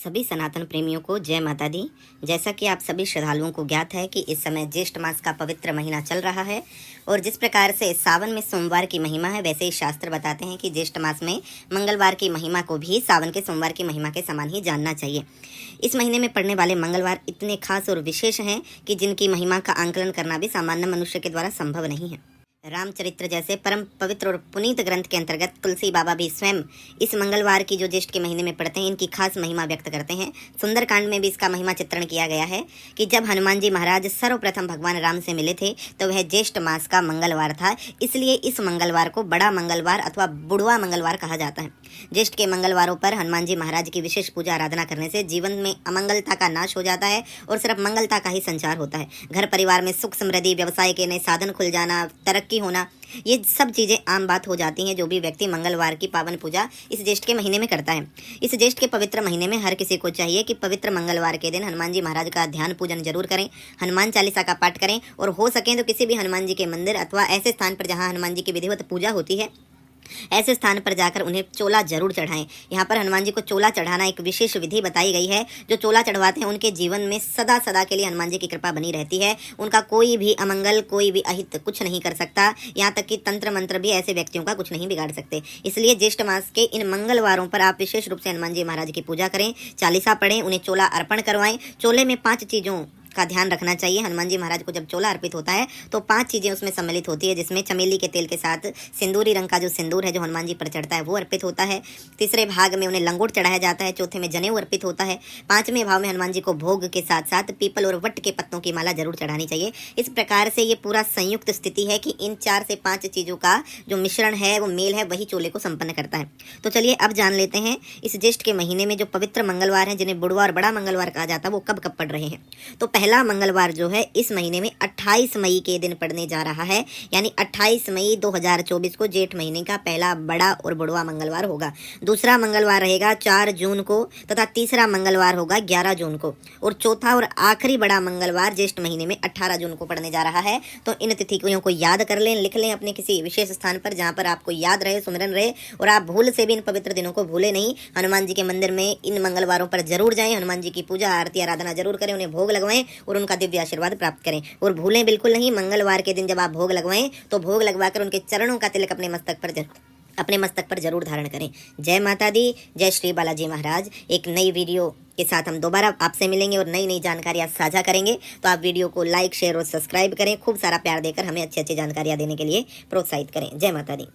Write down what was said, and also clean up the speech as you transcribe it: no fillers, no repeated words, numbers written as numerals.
सभी सनातन प्रेमियों को जय माता दी। जैसा कि आप सभी श्रद्धालुओं को ज्ञात है कि इस समय ज्येष्ठ मास का पवित्र महीना चल रहा है और जिस प्रकार से सावन में सोमवार की महिमा है, वैसे ही शास्त्र बताते हैं कि ज्येष्ठ मास में मंगलवार की महिमा को भी सावन के सोमवार की महिमा के समान ही जानना चाहिए। इस महीने में पड़ने वाले मंगलवार इतने खास और विशेष हैं कि जिनकी महिमा का आंकलन करना भी सामान्य मनुष्य के द्वारा संभव नहीं है। रामचरित्र जैसे परम पवित्र और पुनीत ग्रंथ के अंतर्गत तुलसी बाबा भी स्वयं इस मंगलवार की जो ज्येष्ठ के महीने में पड़ते हैं, इनकी खास महिमा व्यक्त करते हैं। सुंदरकांड में भी इसका महिमा चित्रण किया गया है कि जब हनुमान जी महाराज सर्वप्रथम भगवान राम से मिले थे तो वह ज्येष्ठ मास का मंगलवार था, इसलिए इस मंगलवार को बड़ा मंगलवार अथवा बुढ़वा मंगलवार कहा जाता है। ज्येष्ठ के मंगलवारों पर हनुमान जी महाराज की विशेष पूजा आराधना करने से जीवन में अमंगलता का नाश हो जाता है और सिर्फ मंगलता का ही संचार होता है। घर परिवार में सुख समृद्धि, व्यवसाय के नए साधन खुल जाना, तरक्की होना, ये सब चीज़ें आम बात हो जाती हैं जो भी व्यक्ति मंगलवार की पावन पूजा इस ज्येष्ठ के महीने में करता है। इस ज्येष्ठ के पवित्र महीने में हर किसी को चाहिए कि पवित्र मंगलवार के दिन हनुमान जी महाराज का ध्यान पूजन जरूर करें, हनुमान चालीसा का पाठ करें और हो सकें तो किसी भी हनुमान जी के मंदिर अथवा ऐसे स्थान पर जहां हनुमान जी की विधिवत पूजा होती है, ऐसे स्थान पर जाकर उन्हें चोला जरूर चढ़ाएं। यहाँ पर हनुमान जी को चोला चढ़ाना एक विशेष विधि बताई गई है। जो चोला चढ़वाते हैं उनके जीवन में सदा सदा के लिए हनुमान जी की कृपा बनी रहती है। उनका कोई भी अमंगल, कोई भी अहित कुछ नहीं कर सकता। यहाँ तक कि तंत्र मंत्र भी ऐसे व्यक्तियों का कुछ नहीं बिगाड़ सकते। इसलिए ज्येष्ठ मास के इन मंगलवारों पर आप विशेष रूप से हनुमान जी महाराज की पूजा करें, चालीसा पढ़ें, उन्हें चोला अर्पण करवाएं। चोले में 5 चीज़ों का ध्यान रखना चाहिए। हनुमान जी महाराज को जब चोला अर्पित होता है तो 5 चीज़ें उसमें सम्मिलित होती है, जिसमें चमेली के तेल के साथ सिंदूरी रंग का जो सिंदूर है जो हनुमान जी पर चढ़ता है वो अर्पित होता है। तीसरे भाग में उन्हें लंगोट चढ़ाया जाता है। चौथे में जनेऊ अर्पित होता है। 5वें भाव में हनुमान जी को भोग के साथ साथ पीपल और वट के पत्तों की माला जरूर चढ़ानी चाहिए। इस प्रकार से ये पूरा संयुक्त स्थिति है कि इन 4 से 5 चीज़ों का जो मिश्रण है, वो मेल है, वही चोले को संपन्न करता है। तो चलिए अब जान लेते हैं इस ज्येष्ठ के महीने में जो पवित्र मंगलवार हैं, जिन्हें बुढ़वा और बड़ा मंगलवार कहा जाता है, वो कब कब पड़ रहे हैं। तो पहला मंगलवार जो है इस महीने में 28 मई के दिन पड़ने जा रहा है, यानी 28 मई 2024 को जेठ महीने का पहला बड़ा और बुढ़वा मंगलवार होगा। दूसरा मंगलवार रहेगा 4 जून को तथा तीसरा मंगलवार होगा 11 जून को और चौथा और आखिरी बड़ा मंगलवार ज्येष्ठ महीने में 18 जून को पड़ने जा रहा है। तो इन तिथियों को याद कर लें, लिख लें अपने किसी विशेष स्थान पर जहाँ पर आपको याद रहे, सुमिरन रहे और आप भूल से भी इन पवित्र दिनों को भूले नहीं। हनुमान जी के मंदिर में इन मंगलवारों पर जरूर जाएं, हनुमान जी की पूजा आरती आराधना जरूर करें, उन्हें भोग लगवाएं और उनका दिव्य आशीर्वाद प्राप्त करें। और भूलें बिल्कुल नहीं, मंगलवार के दिन जब आप भोग लगवाएं तो भोग लगवाकर उनके चरणों का तिलक अपने मस्तक पर जरूर धारण करें। जय माता दी, जय श्री बालाजी महाराज। एक नई वीडियो के साथ हम दोबारा आपसे मिलेंगे और नई नई जानकारियां साझा करेंगे। तो आप वीडियो को लाइक, शेयर और सब्सक्राइब करें। खूब सारा प्यार देकर हमें अच्छी अच्छी जानकारियां देने के लिए प्रोत्साहित करें। जय माता दी।